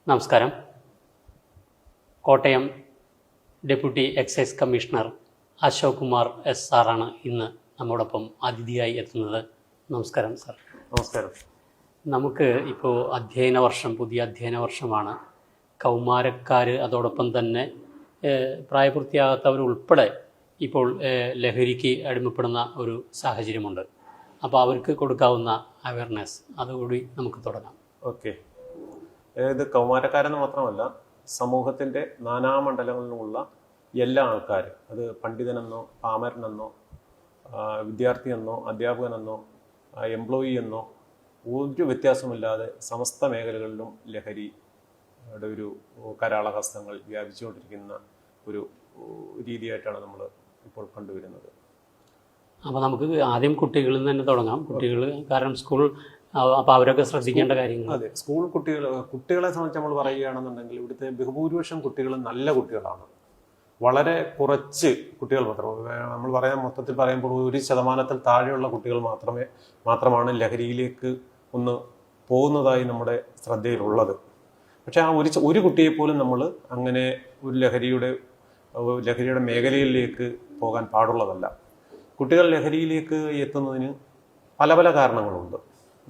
നമസ്കാരം. Kottayam deputy excise commissioner Ashok Kumar S സാറാണ് ഇന്ന് നമ്മോടൊപ്പം അതിഥിയായി എത്തുന്നത്. നമസ്കാരം സാർ. നമസ്കാരം. നമുക്ക് ഇപ്പോൾ പുതിയ അധ്യയന വർഷമാണ്. കൗമാരക്കാർ, അതോടൊപ്പം തന്നെ പ്രായപൂർത്തിയാകാത്തവരുൾപ്പെടെ ഇപ്പോൾ ലഹരിക്ക് അടിമപ്പെടുന്ന ഒരു സാഹചര്യമുണ്ട്. അപ്പോൾ അവർക്ക് കൊടുക്കാവുന്ന അവയർനെസ് അതുകൂടി നമുക്ക് തുടങ്ങാം. ഓക്കെ. അതായത് കൗമാരക്കാരെന്ന് മാത്രമല്ല, സമൂഹത്തിൻ്റെ നാനാമണ്ഡലങ്ങളിലുമുള്ള എല്ലാ ആൾക്കാരും, അത് പണ്ഡിതനെന്നോ പാമരനെന്നോ വിദ്യാർത്ഥിയെന്നോ അധ്യാപകനെന്നോ എംപ്ലോയി എന്നോ ഒരു വ്യത്യാസമില്ലാതെ സമസ്ത മേഖലകളിലും ലഹരിയുടെ ഒരു കരാളഹസ്തങ്ങൾ വ്യാപിച്ചുകൊണ്ടിരിക്കുന്ന ഒരു രീതിയായിട്ടാണ് നമ്മൾ ഇപ്പോൾ കണ്ടുവരുന്നത്. അപ്പോൾ നമുക്ക് ആദ്യം കുട്ടികളിൽ നിന്ന് തന്നെ തുടങ്ങാം. കുട്ടികൾ, കാരണം സ്കൂൾ, അപ്പോൾ അവരൊക്കെ ശ്രദ്ധിക്കേണ്ട കാര്യങ്ങൾ. അതെ, സ്കൂൾ കുട്ടികളെ സംബന്ധിച്ച് നമ്മൾ പറയുകയാണെന്നുണ്ടെങ്കിൽ ഇവിടുത്തെ ബഹുഭൂരിപക്ഷം കുട്ടികളും നല്ല കുട്ടികളാണ്. വളരെ കുറച്ച് കുട്ടികൾ നമ്മൾ മൊത്തത്തിൽ പറയുമ്പോൾ 1% താഴെയുള്ള കുട്ടികൾ മാത്രമാണ് ലഹരിയിലേക്ക് ഒന്ന് പോകുന്നതായി നമ്മുടെ ശ്രദ്ധയിലുള്ളത്. പക്ഷെ ആ ഒരു കുട്ടിയെപ്പോലും നമ്മൾ അങ്ങനെ ഒരു ലഹരിയുടെ മേഖലയിലേക്ക് പോകാൻ പാടുള്ളതല്ല. കുട്ടികൾ ലഹരിയിലേക്ക് എത്തുന്നതിന് പല പല കാരണങ്ങളുണ്ട്.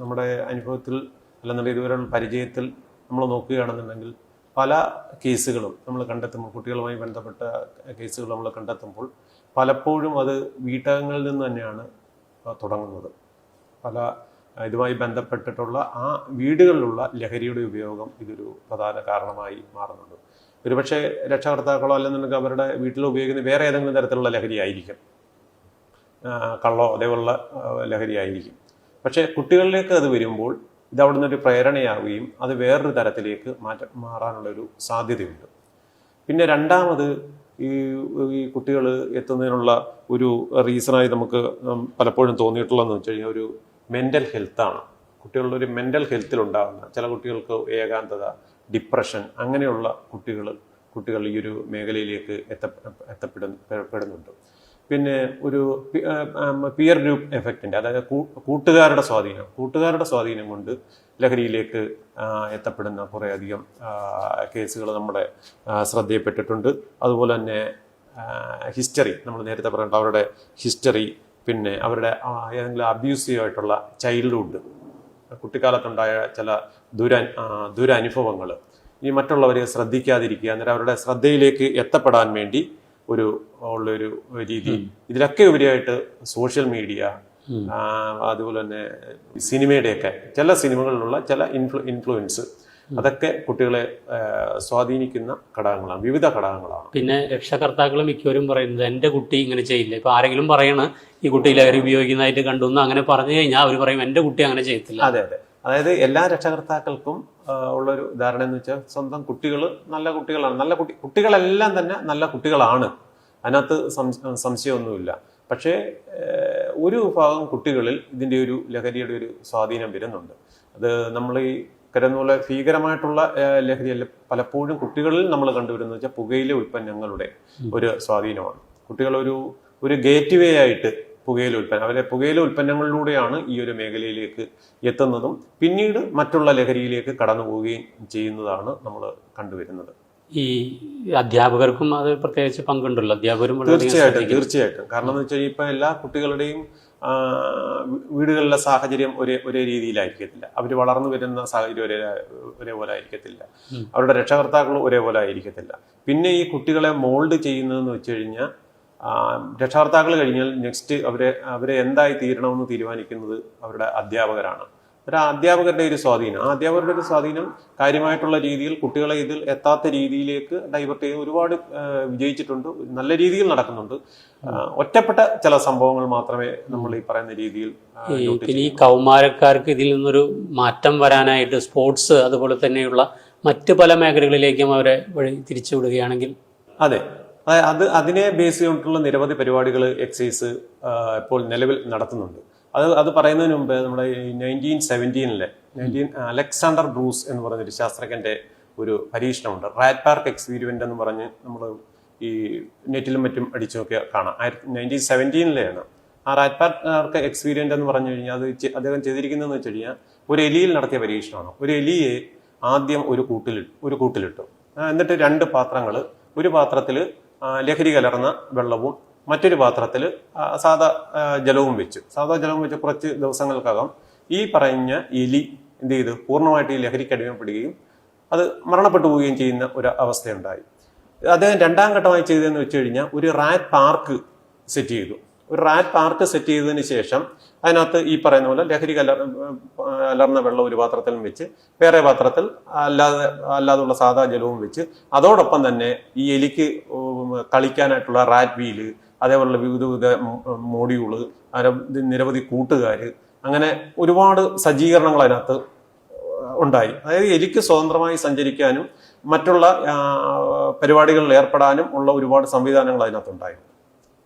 നമ്മുടെ അനുഭവത്തിൽ അല്ലെന്നുണ്ടെങ്കിൽ ഇതുവരെയുള്ള പരിചയത്തിൽ നമ്മൾ നോക്കുകയാണെന്നുണ്ടെങ്കിൽ പല കേസുകളും നമ്മൾ കണ്ടെത്തുമ്പോൾ, കുട്ടികളുമായി ബന്ധപ്പെട്ട കേസുകൾ നമ്മൾ കണ്ടെത്തുമ്പോൾ പലപ്പോഴും അത് വീട്ടകങ്ങളിൽ നിന്ന് തന്നെയാണ് തുടങ്ങുന്നത്. ഇതുമായി ബന്ധപ്പെട്ടിട്ടുള്ള ആ വീടുകളിലുള്ള ലഹരിയുടെ ഉപയോഗം ഇതൊരു പ്രധാന കാരണമായി മാറുന്നുണ്ട്. ഒരുപക്ഷെ രക്ഷകർത്താക്കളോ അല്ലെന്നുണ്ടെങ്കിൽ അവരുടെ വീട്ടിൽ ഉപയോഗിക്കുന്ന വേറെ ഏതെങ്കിലും തരത്തിലുള്ള ലഹരി ആയിരിക്കും, കള്ളോ അതേപോലുള്ള ലഹരി ആയിരിക്കും. പക്ഷേ കുട്ടികളിലേക്ക് അത് വരുമ്പോൾ ഇത് അവിടെ നിന്നൊരു പ്രേരണയാവുകയും അത് വേറൊരു തരത്തിലേക്ക് മാറാനുള്ളൊരു സാധ്യതയുണ്ട്. പിന്നെ രണ്ടാമത് ഈ കുട്ടികൾ എത്തുന്നതിനുള്ള ഒരു റീസണായി നമുക്ക് പലപ്പോഴും തോന്നിയിട്ടുള്ളതെന്ന് വെച്ച് കഴിഞ്ഞാൽ ഒരു മെൻ്റൽ ഹെൽത്താണ്. കുട്ടികളുടെ ഒരു മെൻ്റൽ ഹെൽത്തിലുണ്ടാകുന്ന ചില കുട്ടികൾക്ക് ഏകാന്തത, ഡിപ്രഷൻ, അങ്ങനെയുള്ള കുട്ടികൾ ഈ ഒരു മേഖലയിലേക്ക് എത്തപ്പെടുന്നുണ്ട്. പിന്നെ ഒരു പിയർ ഗ്രൂപ്പ് എഫക്റ്റിൻ്റെ, അതായത് കൂട്ടുകാരുടെ സ്വാധീനം കൊണ്ട് ലഹരിയിലേക്ക് എത്തപ്പെടുന്ന കുറേയധികം കേസുകൾ നമ്മുടെ ശ്രദ്ധയിൽപ്പെട്ടിട്ടുണ്ട്. അതുപോലെ തന്നെ ഹിസ്റ്ററി, നമ്മൾ നേരത്തെ പറഞ്ഞിട്ട് അവരുടെ ഹിസ്റ്ററി, പിന്നെ അവരുടെ ഏതെങ്കിലും അബ്യൂസീവ് ആയിട്ടുള്ള ചൈൽഡ്ഹുഡ്, കുട്ടിക്കാലത്തുണ്ടായ ചില ദുരനുഭവങ്ങൾ, ഈ മറ്റുള്ളവരെ ശ്രദ്ധിക്കാതിരിക്കുക, അന്നേരം അവരുടെ ശ്രദ്ധയിലേക്ക് എത്തപ്പെടാൻ വേണ്ടി ഉള്ളൊരു രീതി. ഇതിലൊക്കെ ഉപരിയായിട്ട് സോഷ്യൽ മീഡിയ, അതുപോലെ തന്നെ സിനിമയുടെയൊക്കെ ചില സിനിമകളിലുള്ള ചില ഇൻഫ്ലുവൻസ്, അതൊക്കെ കുട്ടികളെ സ്വാധീനിക്കുന്ന ഘടകങ്ങളാണ്, വിവിധ ഘടകങ്ങളാണ്. പിന്നെ രക്ഷകർത്താക്കൾ മിക്കവരും പറയുന്നത് എൻ്റെ കുട്ടി ഇങ്ങനെ ചെയ്യില്ല. ഇപ്പൊ ആരെങ്കിലും പറയണ ഈ കുട്ടി ലഹരി ഉപയോഗിക്കുന്നതായിട്ട് കണ്ടുവന്ന് അങ്ങനെ പറഞ്ഞു കഴിഞ്ഞാൽ അവർ പറയും എൻ്റെ കുട്ടി അങ്ങനെ ചെയ്യത്തില്ല. അതെ. അതായത് എല്ലാ രക്ഷകർത്താക്കൾക്കും ഉള്ളൊരു ധാരണ എന്ന് വെച്ചാൽ സ്വന്തം കുട്ടികൾ നല്ല കുട്ടികളാണ്, കുട്ടികളെല്ലാം തന്നെ നല്ല കുട്ടികളാണ്, അതിനകത്ത് സംശയമൊന്നുമില്ല. പക്ഷേ ഒരു വിഭാഗം കുട്ടികളിൽ ഇതിൻ്റെ ഒരു ലഹരിയുടെ ഒരു സ്വാധീനം വരുന്നുണ്ട്. അത് നമ്മൾ ഈ കരുതുന്ന ഭീകരമായിട്ടുള്ള ലഹരിയല്ല, പലപ്പോഴും കുട്ടികളിൽ നമ്മൾ കണ്ടുവരുന്നത് വെച്ചാൽ പുകയില ഉൽപ്പന്നങ്ങളുടെ ഒരു സ്വാധീനമാണ്. കുട്ടികൾ ഒരു ഗേറ്റ് വേ ആയിട്ട് പുകയില ഉൽപ്പന്നങ്ങളിലൂടെയാണ് ഈ ഒരു മേഖലയിലേക്ക് എത്തുന്നതും പിന്നീട് മറ്റുള്ള ലഹരിയിലേക്ക് കടന്നു പോവുകയും ചെയ്യുന്നതാണ് നമ്മൾ കണ്ടുവരുന്നത്. ഈ അധ്യാപകർക്കും അത് പ്രത്യേകിച്ച് പങ്കുണ്ടല്ലോ. അധ്യാപകരും തീർച്ചയായിട്ടും. കാരണം എന്ന് വെച്ചാൽ ഇപ്പൊ എല്ലാ കുട്ടികളുടെയും വീടുകളിലെ സാഹചര്യം ഒരേ രീതിയിലായിരിക്കത്തില്ല. അവർ വളർന്നു വരുന്ന സാഹചര്യം ഒരേപോലെ ആയിരിക്കത്തില്ല. അവരുടെ രക്ഷകർത്താക്കളും ഒരേപോലെ ആയിരിക്കത്തില്ല. പിന്നെ ഈ കുട്ടികളെ മോൾഡ് ചെയ്യുന്നതെന്ന് വെച്ച് കഴിഞ്ഞാൽ രക്ഷകർത്താക്കൾ കഴിഞ്ഞാൽ നെക്സ്റ്റ് അവരെ എന്തായി തീരണമെന്ന് തീരുമാനിക്കുന്നത് അവരുടെ അധ്യാപകരാണ്. അധ്യാപകരുടെ ഒരു സ്വാധീനം കാര്യമായിട്ടുള്ള രീതിയിൽ കുട്ടികളെ ഇതിൽ എത്താത്ത രീതിയിലേക്ക് ഡൈവേർട്ട് ചെയ്ത് ഒരുപാട് വിജയിച്ചിട്ടുണ്ട്, നല്ല രീതിയിൽ നടക്കുന്നുണ്ട്. ഒറ്റപ്പെട്ട ചില സംഭവങ്ങൾ മാത്രമേ നമ്മൾ ഈ പറയുന്ന രീതിയിൽ. ഇനി കൗമാരക്കാർക്ക് ഇതിൽ നിന്നൊരു മാറ്റം വരാനായിട്ട് സ്പോർട്സ് അതുപോലെ തന്നെയുള്ള മറ്റ് പല മേഖലകളിലേക്കും അവരെ വഴി തിരിച്ചു വിടുകയാണെങ്കിൽ. അതെ, അതിനെ ബേസ് ചെയ്തിട്ടുള്ള നിരവധി പരിപാടികൾ എക്സൈസ് ഇപ്പോൾ നിലവിൽ നടത്തുന്നുണ്ട്. അത് പറയുന്നതിന് മുമ്പ് നമ്മുടെ 1917 അലക്സാണ്ടർ ബ്രൂസ് എന്ന് പറഞ്ഞൊരു ശാസ്ത്രജ്ഞന്റെ ഒരു പരീക്ഷണമുണ്ട്, റാറ്റ് പാർക്ക് എക്സ്പീരിമെന്റ് എന്ന് പറഞ്ഞ് നമ്മൾ ഈ നെറ്റിലും മറ്റും അടിച്ചു നോക്കിയാൽ കാണാം. 1917 ആ റാറ്റ് പാർക്ക് എക്സ്പീരിമെന്റ് എന്ന് പറഞ്ഞു കഴിഞ്ഞാൽ അത് അദ്ദേഹം ചെയ്തിരിക്കുന്നതെന്ന് വെച്ച് കഴിഞ്ഞാൽ ഒരു എലിയിൽ നടത്തിയ പരീക്ഷണമാണ്. ഒരു എലിയെ ആദ്യം ഒരു കൂട്ടിലിട്ടു. എന്നിട്ട് 2 പാത്രങ്ങൾ, ഒരു പാത്രത്തിൽ ലഹരി കലർന്ന വെള്ളവും മറ്റൊരു പാത്രത്തിൽ സാധാ ജലവും വെച്ച് കുറച്ച് ദിവസങ്ങൾക്കകം ഈ പറഞ്ഞ എലി എന്ത് ചെയ്തു? പൂർണ്ണമായിട്ട് ഈ ലഹരിക്ക് അടിമപ്പെടുകയും അത് മരണപ്പെട്ടു പോവുകയും ചെയ്യുന്ന ഒരു അവസ്ഥയുണ്ടായി. അദ്ദേഹം 2ാം ഘട്ടമായി ചെയ്തതെന്ന് വെച്ച് കഴിഞ്ഞാൽ ഒരു റാറ്റ് പാർക്ക് സെറ്റ് ചെയ്തു. ഒരു റാറ്റ് പാർക്ക് സെറ്റ് ചെയ്തതിന് ശേഷം അതിനകത്ത് ഈ പറയുന്ന പോലെ ലഹരി കലർന്ന വെള്ളം ഒരു പാത്രത്തിലും വെച്ച് വേറെ പാത്രത്തിൽ അല്ലാതുള്ള സാധാ ജലവും വെച്ച് അതോടൊപ്പം തന്നെ ഈ എലിക്ക് കളിക്കാനായിട്ടുള്ള റാറ്റ് വീല്, അതേപോലുള്ള വിവിധ മോഡ്യൂള്, നിരവധി കൂട്ടുകാർ, അങ്ങനെ ഒരുപാട് സജ്ജീകരണങ്ങൾ അതിനകത്ത് ഉണ്ടായി. അതായത് എലിക്ക് സ്വതന്ത്രമായി സഞ്ചരിക്കാനും മറ്റുള്ള പരിപാടികളിൽ ഏർപ്പെടാനും ഉള്ള ഒരുപാട് സംവിധാനങ്ങൾ അതിനകത്തുണ്ടായി.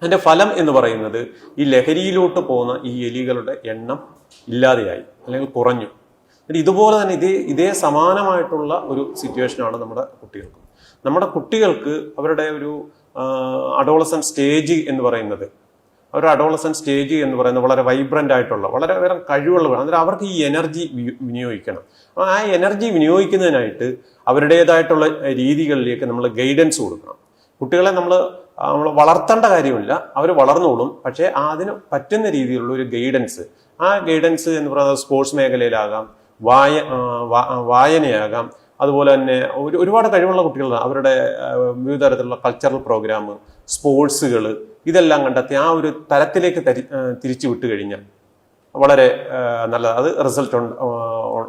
അതിന്റെ ഫലം എന്ന് പറയുന്നത് ഈ ലഹരിയിലോട്ട് പോകുന്ന ഈ എലികളുടെ എണ്ണം ഇല്ലാതെയായി, അല്ലെങ്കിൽ കുറഞ്ഞു. ഇതുപോലെ തന്നെ ഇതേ സമാനമായിട്ടുള്ള ഒരു സിറ്റുവേഷനാണ് നമ്മുടെ കുട്ടികൾക്ക് അവരുടെ ഒരു അഡോളസന്റ് സ്റ്റേജ് എന്ന് പറയുന്നത് വളരെ വൈബ്രന്റ് ആയിട്ടുള്ള, വളരെ കഴിവുള്ളവർ. അന്നേരം അവർക്ക് ഈ എനർജി വിനിയോഗിക്കണം. ആ എനർജി വിനിയോഗിക്കുന്നതിനായിട്ട് അവരുടേതായിട്ടുള്ള രീതികളിലേക്ക് നമ്മൾ ഗൈഡൻസ് കൊടുക്കണം. കുട്ടികളെ നമ്മൾ വളർത്തേണ്ട കാര്യമില്ല, അവർ വളർന്നോളും. പക്ഷേ അതിന് പറ്റുന്ന രീതിയിലുള്ള ഒരു ഗൈഡൻസ്, ആ ഗൈഡൻസ് എന്ന് പറയുന്നത് സ്പോർട്സ് മേഖലയിലാകാം, വായനയാകാം, അതുപോലെ തന്നെ ഒരുപാട് കഴിവുള്ള കുട്ടികളാണ്. അവരുടെ വിവിധ തരത്തിലുള്ള കൾച്ചറൽ പ്രോഗ്രാം, സ്പോർട്സുകൾ, ഇതെല്ലാം കണ്ടെത്തി ആ ഒരു തലത്തിലേക്ക് തിരിച്ചു വിട്ടു കഴിഞ്ഞാൽ വളരെ നല്ലത്, അത് റിസൾട്ട്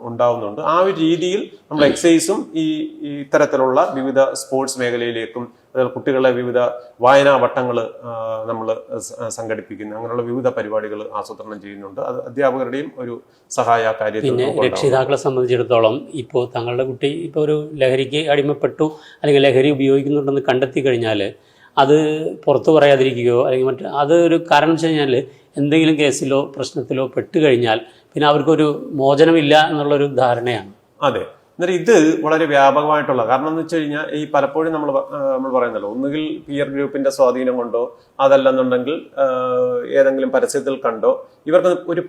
ഉണ്ടാവുന്നുണ്ട്. ആ ഒരു രീതിയിൽ നമ്മൾ എക്സസൈസും ഇത്തരത്തിലുള്ള വിവിധ സ്പോർട്സ് മേഖലയിലേക്കും കുട്ടികളെ വിവിധ വായനാ വട്ടങ്ങൾ നമ്മൾ സംഘടിപ്പിക്കുന്നു. അങ്ങനെയുള്ള വിവിധ പരിപാടികൾ ആസൂത്രണം ചെയ്യുന്നുണ്ട്. അത് അധ്യാപകരുടെയും ഒരു സഹായ കാര്യത്തിൽ. പിന്നെ രക്ഷിതാക്കളെ സംബന്ധിച്ചിടത്തോളം ഇപ്പോൾ തങ്ങളുടെ കുട്ടി ഇപ്പോൾ ഒരു ലഹരിക്ക് അടിമപ്പെട്ടു അല്ലെങ്കിൽ ലഹരി ഉപയോഗിക്കുന്നുണ്ടെന്ന് കണ്ടെത്തി കഴിഞ്ഞാൽ അത് പുറത്തു പറയാതിരിക്കുകയോ അല്ലെങ്കിൽ അത് ഒരു കാരണം വെച്ച് കഴിഞ്ഞാൽ എന്തെങ്കിലും കേസിലോ പ്രശ്നത്തിലോ പെട്ടുകഴിഞ്ഞാൽ പിന്നെ അവർക്കൊരു മോചനമില്ല എന്നുള്ളൊരു ധാരണയാണ്. അതെ. എന്നിട്ട് ഇത് വളരെ വ്യാപകമായിട്ടുള്ള കാരണം എന്ന് വെച്ച് കഴിഞ്ഞാൽ ഈ പലപ്പോഴും നമ്മൾ പറയുന്നല്ലോ, ഒന്നുകിൽ പിയർ ഗ്രൂപ്പിന്റെ സ്വാധീനം കൊണ്ടോ അതല്ലെന്നുണ്ടെങ്കിൽ ഏതെങ്കിലും പരസ്യത്തിൽ കണ്ടോ ഇവർക്ക് ഒരു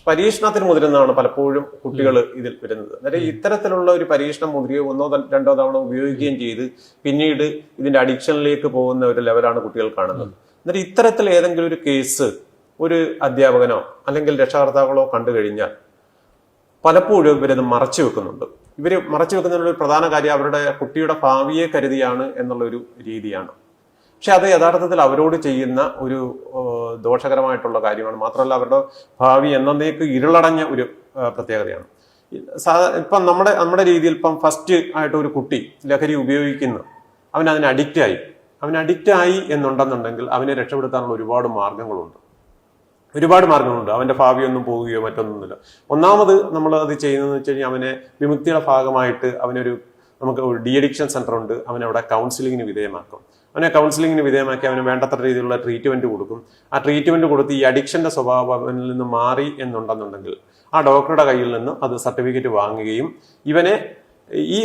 പരീക്ഷണത്തിന് മുതിരുന്നതാണ് പലപ്പോഴും കുട്ടികൾ ഇതിൽ വരുന്നത്. അതായത് ഇത്തരത്തിലുള്ള ഒരു പരീക്ഷണം മുതിരുകയോ 1-2 തവണ ഉപയോഗിക്കുകയും ചെയ്ത് പിന്നീട് ഇതിന്റെ അഡിക്ഷനിലേക്ക് പോകുന്ന ഒരു ലെവലാണ് കുട്ടികൾ കാണുന്നത്. എന്നിട്ട് ഇത്തരത്തിൽ ഏതെങ്കിലും ഒരു കേസ് ഒരു അധ്യാപകനോ അല്ലെങ്കിൽ രക്ഷകർത്താക്കളോ കണ്ടു കഴിഞ്ഞാൽ പലപ്പോഴും ഇവരത് മറച്ചു വെക്കുന്നുണ്ട്. ഇവര് മറച്ചു വെക്കുന്നതിനുള്ള ഒരു പ്രധാന കാര്യം അവരുടെ കുട്ടിയുടെ ഭാവിയെ കരുതിയാണ് എന്നുള്ളൊരു രീതിയാണ്. പക്ഷെ അത് യഥാർത്ഥത്തിൽ അവരോട് ചെയ്യുന്ന ഒരു ദോഷകരമായിട്ടുള്ള കാര്യമാണ്. മാത്രമല്ല അവരുടെ ഭാവി എന്നേക്ക് ഇരുളടഞ്ഞ ഒരു പ്രത്യേകതയാണ്. ഇപ്പം നമ്മുടെ രീതിയിൽ ഇപ്പം ഫസ്റ്റ് ആയിട്ട് ഒരു കുട്ടി ലഹരി ഉപയോഗിക്കുന്നു, അവൻ അതിന് അഡിക്റ്റായി എന്നുണ്ടെന്നുണ്ടെങ്കിൽ അവനെ രക്ഷപ്പെടുത്താനുള്ള ഒരുപാട് മാർഗങ്ങളുണ്ട്. അവന്റെ ഭാവിയൊന്നും പോവുകയോ മറ്റൊന്നുമില്ല. ഒന്നാമത് നമ്മൾ അത് ചെയ്യുന്നതെന്ന് വെച്ച് കഴിഞ്ഞാൽ അവനെ വിമുക്തിയുടെ ഭാഗമായിട്ട് നമുക്ക് ഒരു ഡി അഡിക്ഷൻ സെന്റർ ഉണ്ട്. അവനവിടെ കൗൺസിലിങ്ങിന് വിധേയമാക്കും. അവനെ അവന് വേണ്ടത്ര രീതിയിലുള്ള ട്രീറ്റ്മെന്റ് കൊടുക്കും. ആ ട്രീറ്റ്മെന്റ് കൊടുത്ത് ഈ അഡിക്ഷന്റെ സ്വഭാവം അവനിൽ നിന്ന് മാറി എന്നുണ്ടെന്നുണ്ടെങ്കിൽ ആ ഡോക്ടറുടെ കയ്യിൽ നിന്ന് അത് സർട്ടിഫിക്കറ്റ് വാങ്ങുകയും ഇവനെ ഈ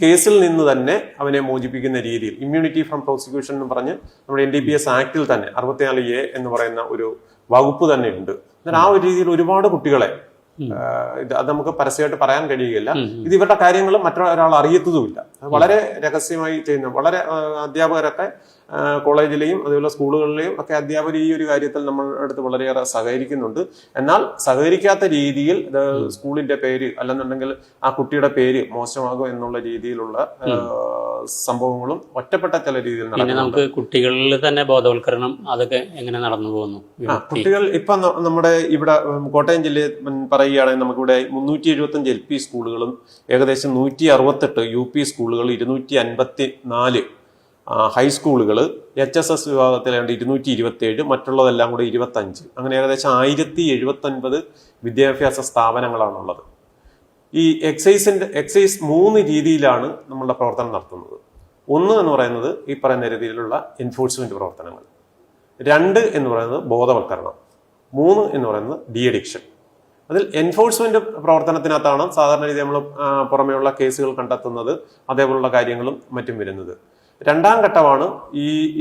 കേസിൽ നിന്ന് തന്നെ അവനെ മോചിപ്പിക്കുന്ന രീതിയിൽ ഇമ്മ്യൂണിറ്റി ഫ്രം പ്രോസിക്യൂഷൻ എന്ന് പറഞ്ഞ് നമ്മുടെ NDPS ആക്ടിൽ തന്നെ 64A എന്ന് പറയുന്ന ഒരു വകുപ്പ് തന്നെ ഉണ്ട്. എന്നാൽ ആ ഒരു രീതിയിൽ ഒരുപാട് കുട്ടികളെ അത് നമുക്ക് പരസ്യമായിട്ട് പറയാൻ കഴിയുകയില്ല. ഇത് ഇവരുടെ കാര്യങ്ങൾ മറ്റൊരാൾ അറിയത്തതുമില്ല. വളരെ രഹസ്യമായി ചെയ്യുന്ന വളരെ അധ്യാപകരൊക്കെ കോളേജിലെയും അതുപോലെ സ്കൂളുകളിലെയും ഒക്കെ അധ്യാപകർ ഈ ഒരു കാര്യത്തിൽ നമ്മളുടെ അടുത്ത് വളരെയേറെ സഹകരിക്കുന്നുണ്ട്. എന്നാൽ സഹകരിക്കാത്ത രീതിയിൽ സ്കൂളിന്റെ പേര് അല്ലെന്നുണ്ടെങ്കിൽ ആ കുട്ടിയുടെ പേര് മോശമാകും എന്നുള്ള രീതിയിലുള്ള സംഭവങ്ങളും ഒറ്റപ്പെട്ട ചില രീതിയിൽ നടക്കുന്നു. നമുക്ക് കുട്ടികളിൽ തന്നെ ബോധവൽക്കരണം അതൊക്കെ എങ്ങനെ നടന്നു പോകുന്നു? കുട്ടികൾ ഇപ്പൊ നമ്മുടെ ഇവിടെ കോട്ടയം ജില്ലയിൽ പറയുകയാണെങ്കിൽ നമുക്കിവിടെ 375 LP സ്കൂളുകളും ഏകദേശം 168 UP സ്കൂളുകൾ, 254 ഹൈസ്കൂളുകൾ, HSS വിഭാഗത്തിൽ 227, മറ്റുള്ളതെല്ലാം കൂടെ 25, അങ്ങനെ ഏകദേശം 1079 വിദ്യാഭ്യാസ സ്ഥാപനങ്ങളാണുള്ളത്. ഈ എക്സൈസ് 3 രീതിയിലാണ് നമ്മളുടെ പ്രവർത്തനം നടത്തുന്നത്. 1 എന്ന് പറയുന്നത് ഈ പറയുന്ന രീതിയിലുള്ള എൻഫോഴ്സ്മെന്റ് പ്രവർത്തനങ്ങൾ, 2 എന്ന് പറയുന്നത് ബോധവൽക്കരണം, 3 എന്ന് പറയുന്നത് ഡി അഡിക്ഷൻ. അതിൽ എൻഫോഴ്സ്മെന്റ് പ്രവർത്തനത്തിനകത്താണ് സാധാരണ രീതി നമ്മൾ പുറമെയുള്ള കേസുകൾ കണ്ടെത്തുന്നത്, അതേപോലുള്ള കാര്യങ്ങളും മറ്റും വരുന്നത്. 2ാം ഘട്ടമാണ്